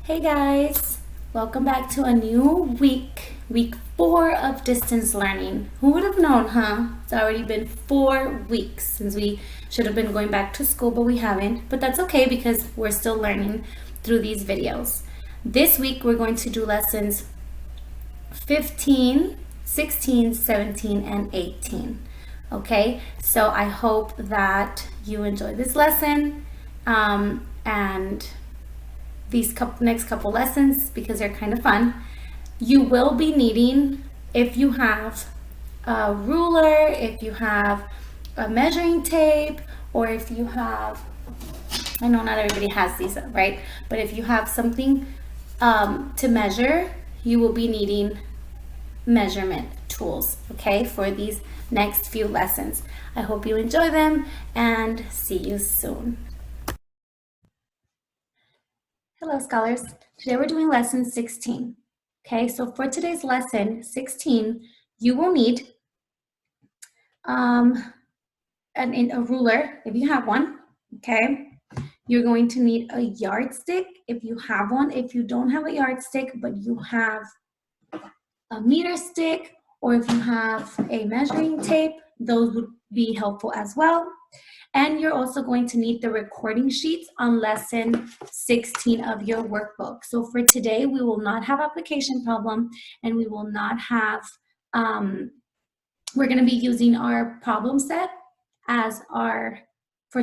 Hey guys, welcome back to a new week 4 of distance learning. Who would have known, huh? It's already been 4 weeks since we should have been going back to school, but we haven't. But that's okay because we're still learning through these videos. This week we're going to do lessons 15, 16, 17, and 18. Okay, so I hope that you enjoy this lesson and these next couple lessons because they're kind of fun. You will be needing, if you have a ruler, if you have a measuring tape, or if you have, I know not everybody has these, right? But if you have something to measure, you will be needing measurement tools, okay, for these next few lessons. I hope you enjoy them and see you soon. Hello, scholars. Today we're doing lesson 16. Okay, so for today's lesson 16, you will need a ruler if you have one. Okay, you're going to need a yardstick if you have one. If you don't have a yardstick, but you have a meter stick, or if you have a measuring tape, those would be helpful as well. And you're also going to need the recording sheets on lesson 16 of your workbook. So for today, we will not have application problem and we will not have, we're gonna be using our problem set as for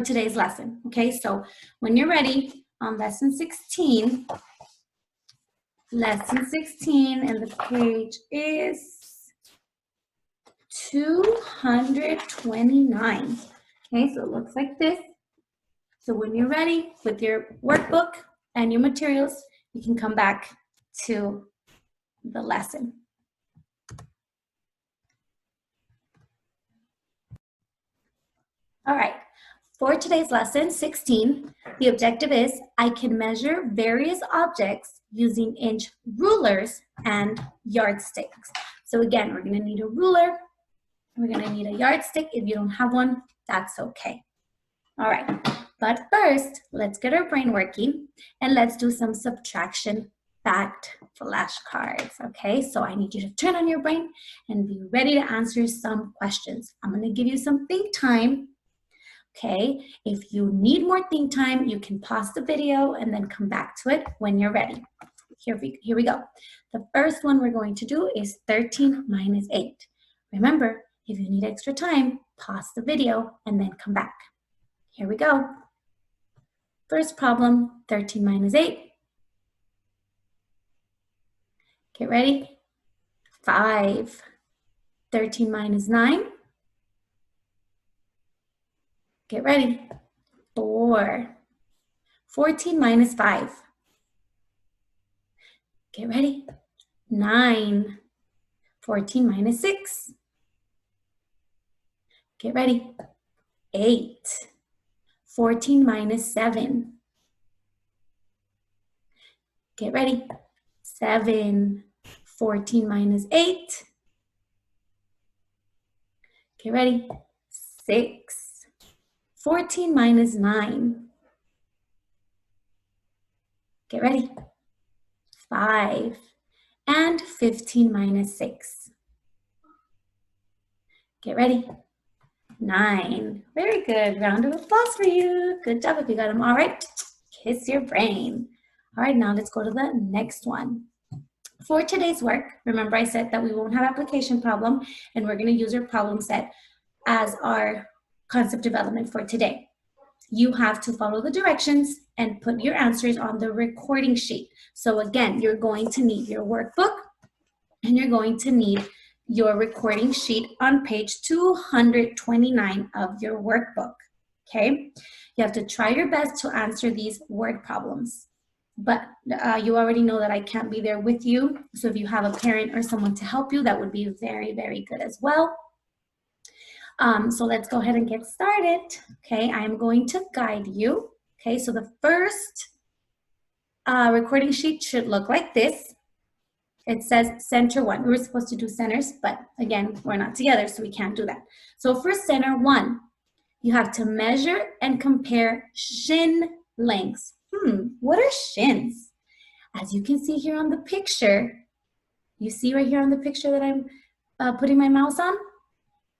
today's lesson, okay? So when you're ready on lesson 16, and the page is 229. Okay, so it looks like this. So when you're ready with your workbook and your materials, you can come back to the lesson. All right, for today's lesson 16, the objective is I can measure various objects using inch rulers and yardsticks. So again, we're gonna need a ruler, we're gonna need a yardstick. If you don't have one, that's okay. All right, but first, let's get our brain working and let's do some subtraction fact flashcards, okay? So I need you to turn on your brain and be ready to answer some questions. I'm gonna give you some think time, okay? If you need more think time, you can pause the video and then come back to it when you're ready. Here we go. The first one we're going to do is 13 minus 8. Remember, if you need extra time, pause the video and then come back. Here we go. First problem, 13 minus 8. Get ready. 5. 13 minus 9. Get ready. 4. 14 minus 5. Get ready. 9. 14 minus 6. Get ready. 8. 14 minus 7. Get ready. 7. 14 minus 8. Get ready. 6. 14 minus 9. Get ready. 5. And 15 minus 6. Get ready. 9. Very good. Round of applause for you. Good job if you got them. All right. Kiss your brain. All right, now let's go to the next one. For today's work, remember I said that we won't have application problem and we're going to use our problem set as our concept development for today. You have to follow the directions and put your answers on the recording sheet. So again, you're going to need your workbook and you're going to need your recording sheet on page 229 of your workbook, okay? You have to try your best to answer these word problems, but you already know that I can't be there with you, so if you have a parent or someone to help you, that would be very, very good as well. So let's go ahead and get started, okay? I am going to guide you, okay? So the first recording sheet should look like this. It says center 1. We were supposed to do centers, but again, we're not together, so we can't do that. So for center 1, you have to measure and compare shin lengths. What are shins? As you can see here on the picture, you see right here on the picture that I'm putting my mouse on?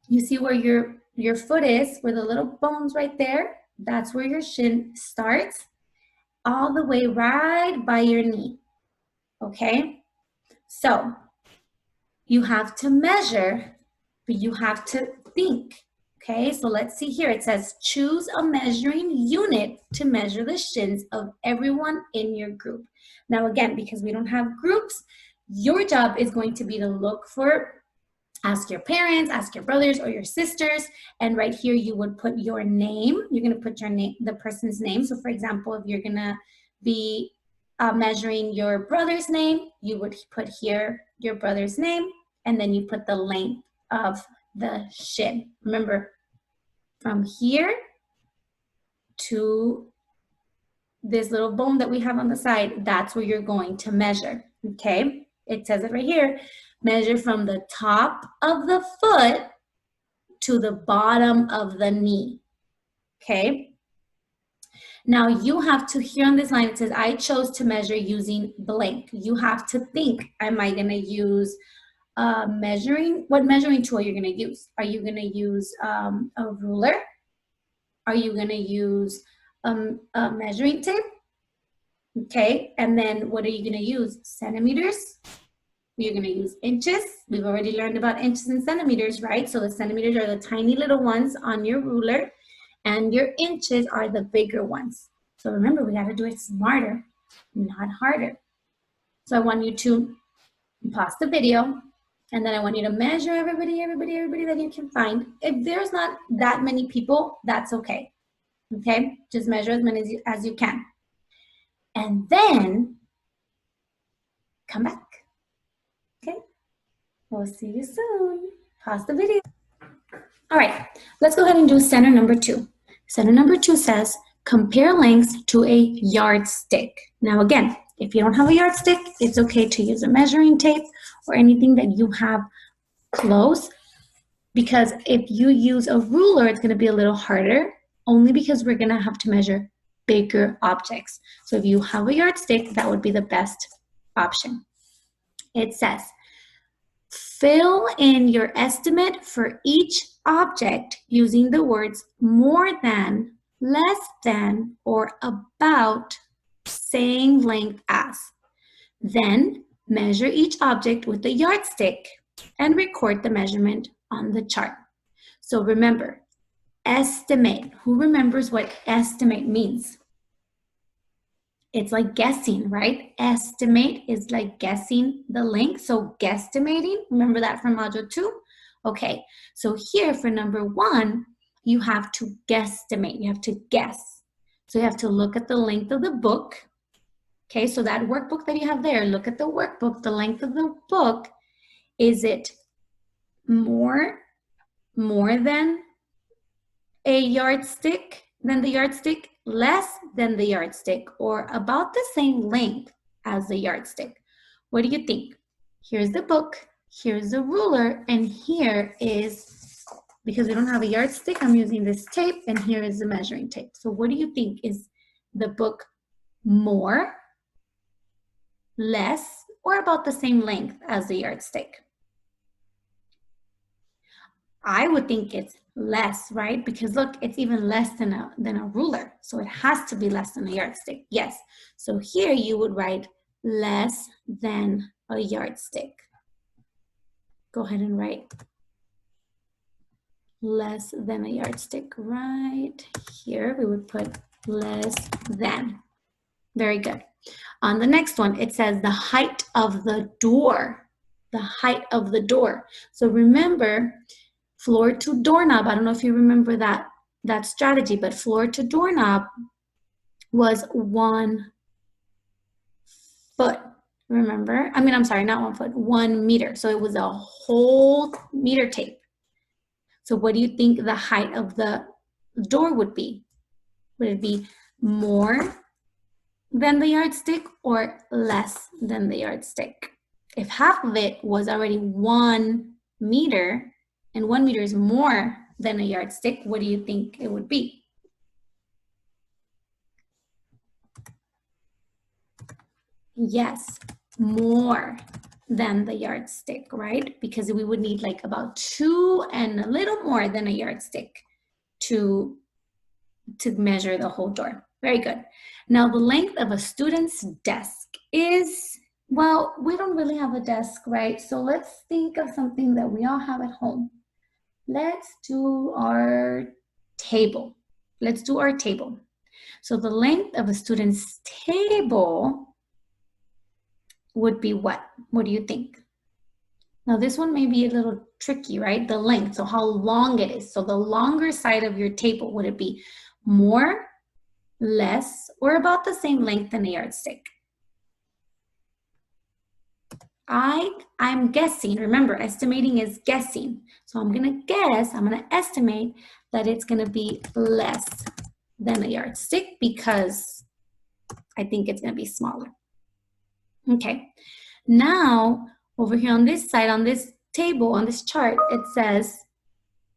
You see where your foot is, where the little bone's right there? That's where your shin starts, all the way right by your knee, okay? So you have to measure, but you have to think, okay? So let's see here. It says, choose a measuring unit to measure the shins of everyone in your group. Now again, because we don't have groups, your job is going to be to look for, ask your parents, ask your brothers or your sisters, and right here you would put your name. You're gonna put your name, the person's name. So for example, if you're gonna be measuring your brother's name, you would put here your brother's name, and then you put the length of the shin. Remember, from here to this little bone that we have on the side, that's where you're going to measure, okay? It says it right here. Measure from the top of the foot to the bottom of the knee, okay? Now you have to, here on this line, it says, I chose to measure using blank. You have to think, am I gonna use measuring, what measuring tool you're gonna use? Are you gonna use a ruler? Are you gonna use a measuring tape? Okay, and then what are you gonna use? Centimeters? You're gonna use inches. We've already learned about inches and centimeters, right? So the centimeters are the tiny little ones on your ruler, and your inches are the bigger ones. So remember, we gotta do it smarter, not harder. So I want you to pause the video, and then I want you to measure everybody that you can find. If there's not that many people, that's okay. Okay, just measure as many as you can. And then come back. Okay, we'll see you soon. Pause the video. All right, let's go ahead and do center number 2. Center number 2 says, compare lengths to a yardstick. Now again, if you don't have a yardstick, it's okay to use a measuring tape or anything that you have close, because if you use a ruler, it's gonna be a little harder, only because we're gonna have to measure bigger objects. So if you have a yardstick, that would be the best option. It says, fill in your estimate for each object using the words more than, less than, or about, same length as. Then measure each object with the yardstick and record the measurement on the chart. So remember, estimate. Who remembers what estimate means? It's like guessing, right? Estimate is like guessing the length. So guesstimating, remember that from module 2? Okay, so here for number 1, you have to guesstimate, you have to guess. So you have to look at the length of the book. Okay, so that workbook that you have there, look at the workbook, the length of the book. Is it more than a yardstick, than the yardstick, less than the yardstick, or about the same length as the yardstick? What do you think? Here's the book, here's the ruler, and here is, because we don't have a yardstick, I'm using this tape, and here is the measuring tape. So what do you think? Is the book more, less, or about the same length as the yardstick? I would think it's less, right? Because look, it's even less than a ruler. So it has to be less than a yardstick. Yes. So here you would write less than a yardstick. Go ahead and write less than a yardstick right here. We would put less than. Very good. On the next one, it says the height of the door. The height of the door. So remember, floor to doorknob, I don't know if you remember that strategy, but floor to doorknob was 1 foot, remember? I mean, I'm sorry, not 1 foot, 1 meter. So it was a whole meter tape. So what do you think the height of the door would be? Would it be more than the yardstick or less than the yardstick? If half of it was already 1 meter, and 1 meter is more than a yardstick, what do you think it would be? Yes, more than the yardstick, right? Because we would need like about 2 and a little more than a yardstick to measure the whole door. Very good. Now the length of a student's desk is, well, we don't really have a desk, right? So let's think of something that we all have at home. Let's do our table. Let's do our table. So the length of a student's table would be what? What do you think? Now this one may be a little tricky, right? The length, so how long it is. So the longer side of your table, would it be more, less, or about the same length than a yardstick? I'm guessing, remember, estimating is guessing. So I'm gonna guess, I'm gonna estimate that it's gonna be less than a yardstick because I think it's gonna be smaller. Okay, now over here on this side, on this table, on this chart, it says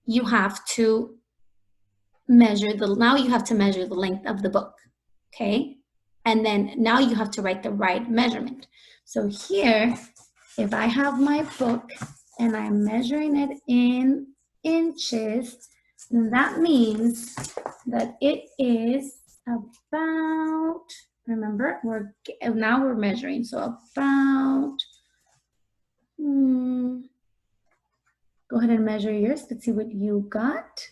you have to measure now you have to measure the length of the book, okay? And then now you have to write the right measurement. So here, if I have my book and I'm measuring it in inches, then that means that it is about, remember, now we're measuring, so about, go ahead and measure yours. Let's see what you got.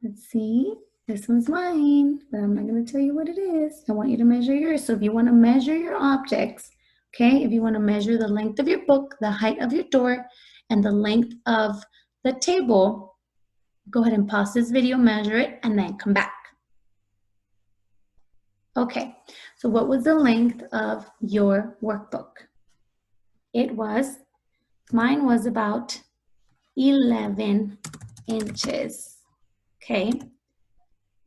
Let's see, this one's mine, but I'm not gonna tell you what it is. I want you to measure yours. So if you wanna measure your objects, okay, if you wanna measure the length of your book, the height of your door, and the length of the table, go ahead and pause this video, measure it, and then come back. Okay, so what was the length of your workbook? Mine was about 11 inches. Okay,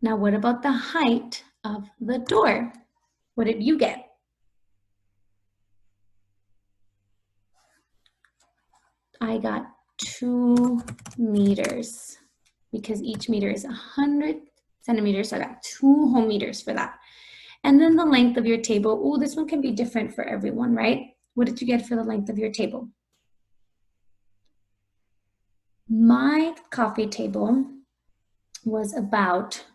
now what about the height of the door? What did you get? I got 2 meters because each meter is 100 centimeters, so I got 2 whole meters for that. And then the length of your table, oh, this one can be different for everyone, right? What did you get for the length of your table? My coffee table was about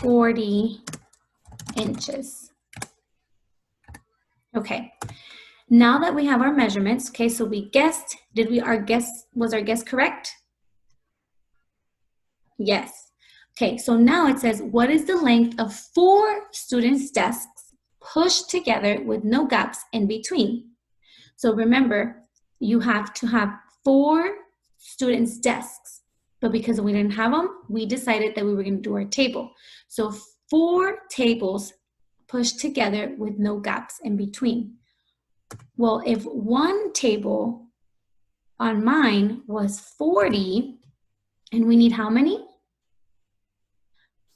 40 inches. Okay, now that we have our measurements, okay, so we guessed, was our guess correct? Yes. Okay, so now it says, what is the length of 4 students' desks pushed together with no gaps in between? So remember, you have to have 4 students' desks, but because we didn't have them, we decided that we were going to do our table. So 4 tables pushed together with no gaps in between. Well, if one table on mine was 40, and we need how many?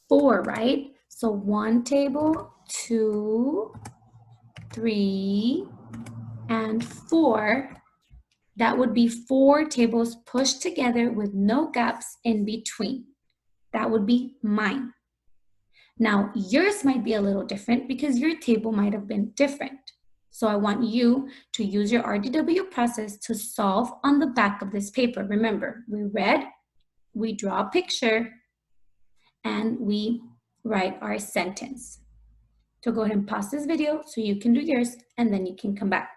4, right? So 1 table, 2, 3, and 4. That would be 4 tables pushed together with no gaps in between. That would be mine. Now, yours might be a little different because your table might have been different. So I want you to use your RDW process to solve on the back of this paper. Remember, we read, we draw a picture, and we write our sentence. So go ahead and pause this video so you can do yours, and then you can come back.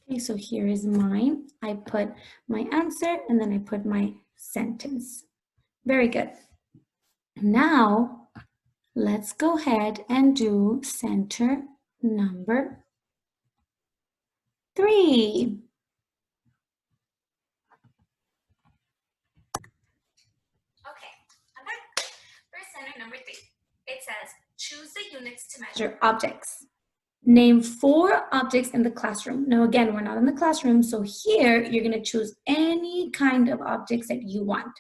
Okay, so here is mine. I put my answer and then I put my sentence. Very good. Now, let's go ahead and do center number 3. Okay, I'm back for center number 3. It says, choose the units to measure objects. Name 4 objects in the classroom. Now again, we're not in the classroom, so here you're going to choose any kind of objects that you want,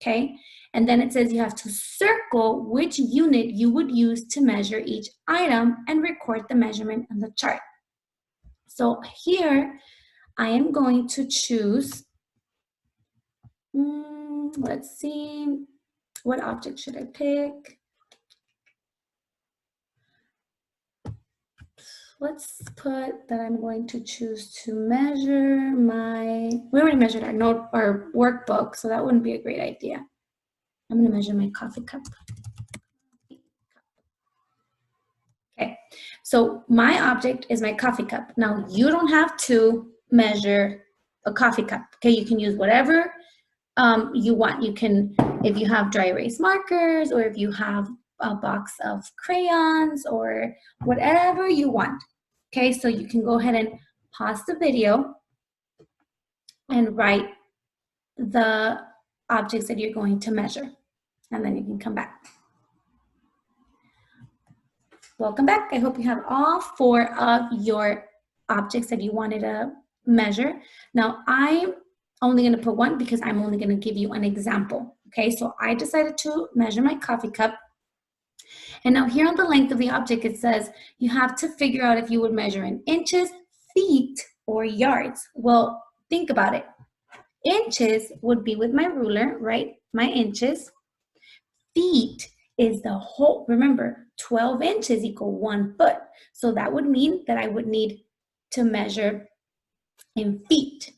okay? And then it says you have to circle which unit you would use to measure each item and record the measurement on the chart. So here I am going to choose, let's see, what object should I pick? Let's put that I'm going to choose to measure we already measured our note or workbook, so that wouldn't be a great idea. I'm going to measure my coffee cup. Okay, so my object is my coffee cup. Now, you don't have to measure a coffee cup, okay? You can use whatever you want. You can, if you have dry erase markers, or if you have a box of crayons, or whatever you want. Okay, so you can go ahead and pause the video and write the objects that you're going to measure, and then you can come back. Welcome back. I hope you have all 4 of your objects that you wanted to measure. Now, I'm only going to put 1 because I'm only going to give you an example. Okay, so I decided to measure my coffee cup. And now here on the length of the object, it says you have to figure out if you would measure in inches, feet, or yards. Well, think about it. Inches would be with my ruler, right? My inches. Feet is the whole, remember, 12 inches equal 1 foot. So that would mean that I would need to measure in feet,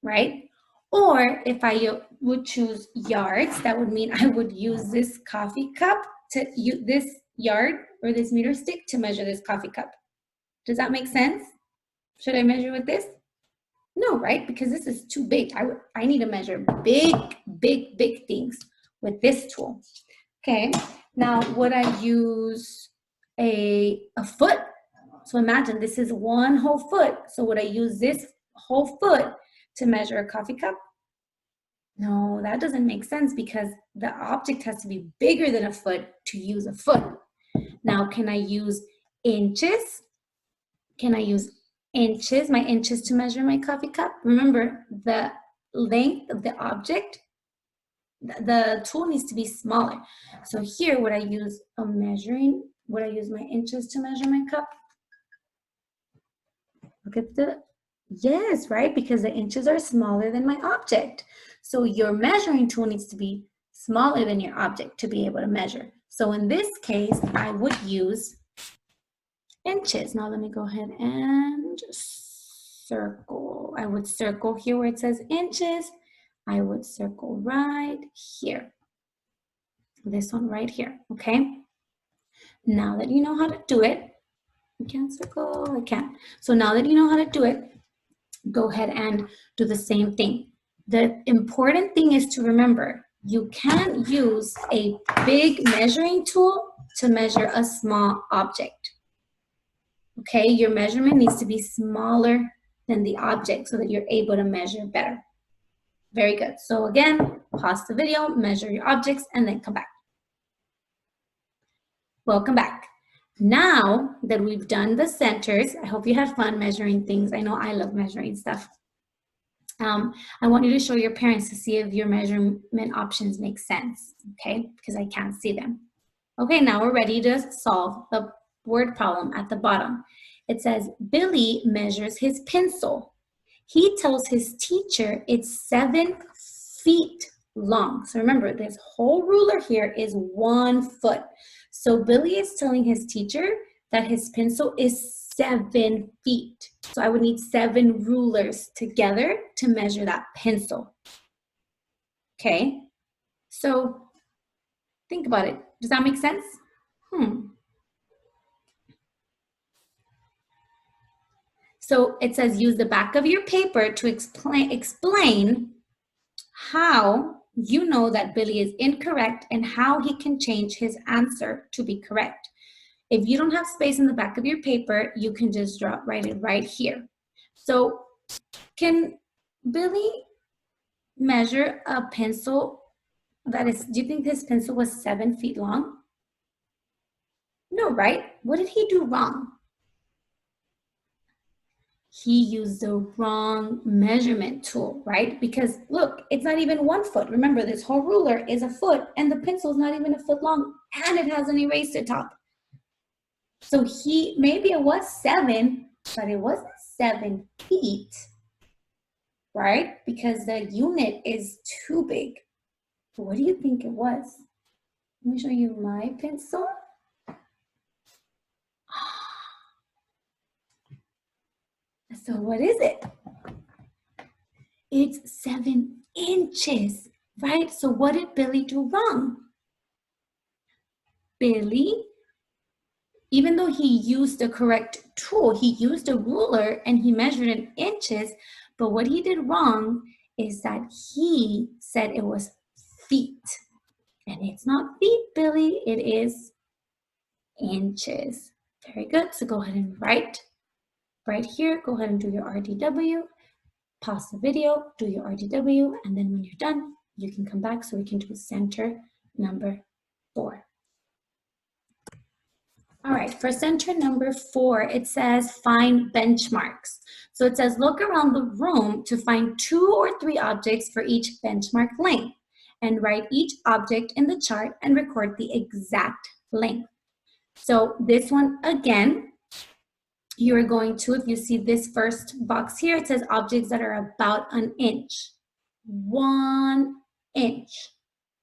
right? Or if I would choose yards, that would mean I would use this coffee cup to use this yard or this meter stick to measure this coffee cup. Does that make sense? Should I measure with this? No, right? Because this is too big. I need to measure big, big, big things with this tool. Okay, now would I use a foot? So imagine this is 1 whole foot. So would I use this whole foot to measure a coffee cup? No, that doesn't make sense because the object has to be bigger than a foot to use a foot. Now, can I use inches? Can I use inches, my inches, to measure my coffee cup? Remember, the length of the object, the tool needs to be smaller. So here, would I use would I use my inches to measure my cup? Look at yes, right? Because the inches are smaller than my object. So your measuring tool needs to be smaller than your object to be able to measure. So in this case, I would use inches. Now let me go ahead and circle. I would circle here where it says inches. I would circle right here. This one right here, okay? Now that you know how to do it, I can't circle, I can't. So now that you know how to do it, go ahead and do the same thing. The important thing is to remember, you can't use a big measuring tool to measure a small object. Okay, your measurement needs to be smaller than the object so that you're able to measure better. Very good. So again, pause the video, measure your objects, and then come back. Welcome back. Now that we've done the centers, I hope you had fun measuring things. I know I love measuring stuff. I want you to show your parents to see if your measurement options make sense, okay? Because I can't see them. Okay, now we're ready to solve the word problem at the bottom. It says, Billy measures his pencil. He tells his teacher it's 7 feet long. So remember, this whole ruler here is 1 foot. So Billy is telling his teacher that his pencil is 7 feet. So I would need 7 rulers together to measure that pencil. Okay, so think about it. Does that make sense? So it says use the back of your paper to explain how you know that Billy is incorrect and how he can change his answer to be correct. If you don't have space in the back of your paper, you can just write it right here. So can Billy measure a pencil do you think his pencil was 7 feet long? No, right? What did he do wrong? he used the wrong measurement tool, right? Because look, it's not even 1 foot. Remember, this whole ruler is a foot and the pencil is not even a foot long and it has an eraser top. So maybe it was 7, but it wasn't 7 feet, right? Because the unit is too big. So what do you think it was? Let me show you my pencil. So what is it? It's 7 inches, right? So what did Billy do wrong? Billy, even though he used the correct tool, he used a ruler and he measured in inches, but what he did wrong is that he said it was feet. And it's not feet, Billy, it is inches. Very good, so go ahead and write right here. Go ahead and do your RDW. Pause the video, do your RDW, and then when you're done, you can come back so we can do center number 4. All right, for center number 4, it says find benchmarks. So it says look around the room to find 2 or 3 objects for each benchmark length and write each object in the chart and record the exact length. So this one, again, you're going to, if you see this first box here, it says objects that are about an inch. 1 inch,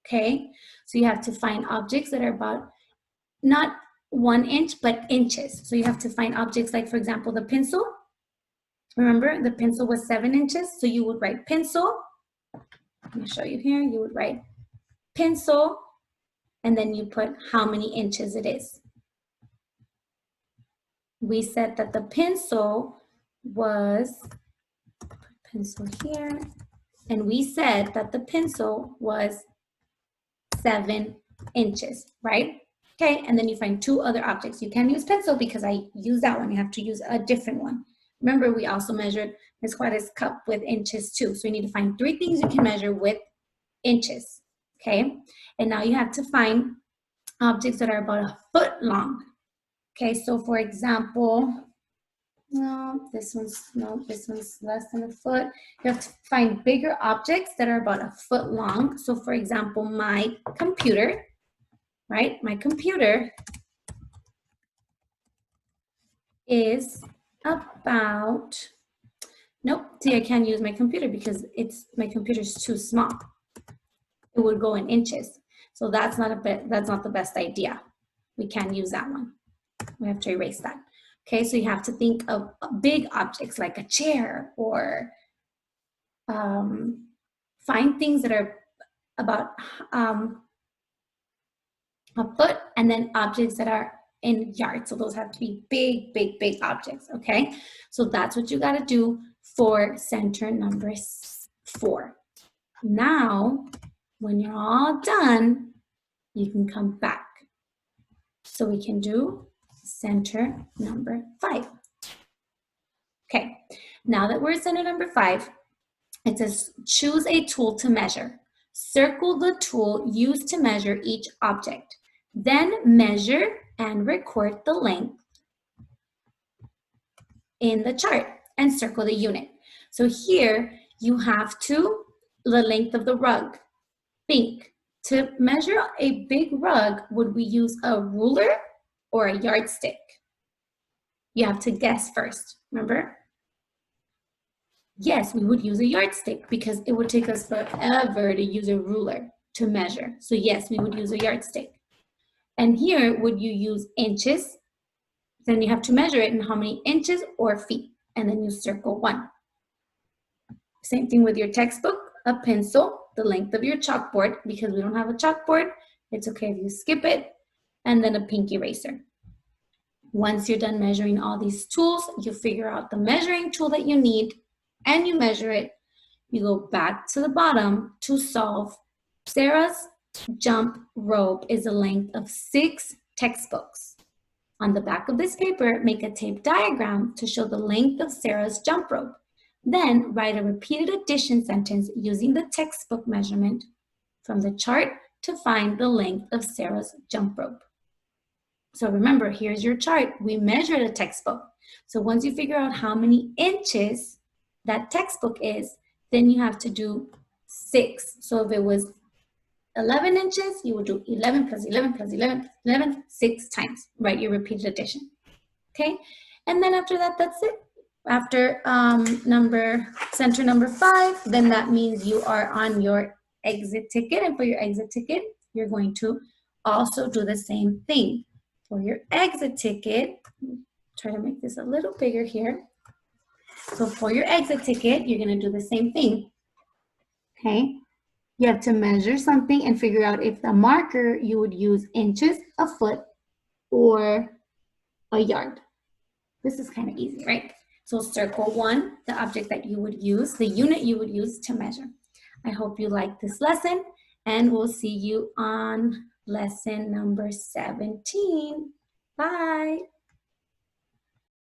okay? So you have to find objects that are about, not 1 inch, but inches. So you have to find objects like, for example, the pencil. Remember, the pencil was 7 inches, so you would write pencil. Let me show you here. You would write pencil, and then you put how many inches it is. We said that the pencil was, pencil here, and we said that the pencil was 7 inches, right? Okay, and then you find 2 other objects. You can use pencil because I use that one. You have to use a different one. Remember, we also measured Ms. Juarez's cup with inches too. So you need to find 3 things you can measure with inches, okay? And now you have to find objects that are about a foot long. Okay, so for example, this one's less than a foot. You have to find bigger objects that are about a foot long. So for example, my computer, right? My computer is about, nope, see, I can't use my computer because my computer's too small. It would go in inches. So that's not the best idea. We can't use that one. We have to erase that. Okay, so you have to think of big objects like a chair, or find things that are about a foot, and then objects that are in yards. So those have to be big, big, big objects, okay? So that's what you gotta do for center number 4. Now, when you're all done, you can come back. So we can do center number 5. Okay, now that we're at center number 5, it says choose a tool to measure. Circle the tool used to measure each object. Then measure and record the length in the chart and circle the unit. So here you have the length of the rug. Think, to measure a big rug, would we use a ruler or a yardstick? You have to guess first, remember? Yes, we would use a yardstick because it would take us forever to use a ruler to measure. So yes, we would use a yardstick. And here, would you use inches? Then you have to measure it in how many inches or feet, and then you circle 1. Same thing with your textbook, a pencil, the length of your chalkboard. Because we don't have a chalkboard, it's okay if you skip it, and then a pink eraser. Once you're done measuring all these tools, you figure out the measuring tool that you need, and you measure it. You go back to the bottom to solve. Sarah's jump rope is a length of 6 textbooks. On the back of this paper, make a tape diagram to show the length of Sarah's jump rope. Then write a repeated addition sentence using the textbook measurement from the chart to find the length of Sarah's jump rope. So remember, here's your chart. We measured a textbook. So once you figure out how many inches that textbook is, then you have to do 6. So if it was 11 inches, you would do 11 plus 11 plus 11 plus 11, 6 times, right? Your repeated addition, okay? And then after that, that's it. After center number 5, then that means you are on your exit ticket. And for your exit ticket, you're going to also do the same thing. For your exit ticket, try to make this a little bigger here. So for your exit ticket, you're going to do the same thing, okay? You have to measure something and figure out if the marker you would use inches, a foot, or a yard. This is kind of easy, right? So circle 1, the object that you would use, the unit you would use to measure. I hope you like this lesson, and we'll see you on lesson number 17. Bye.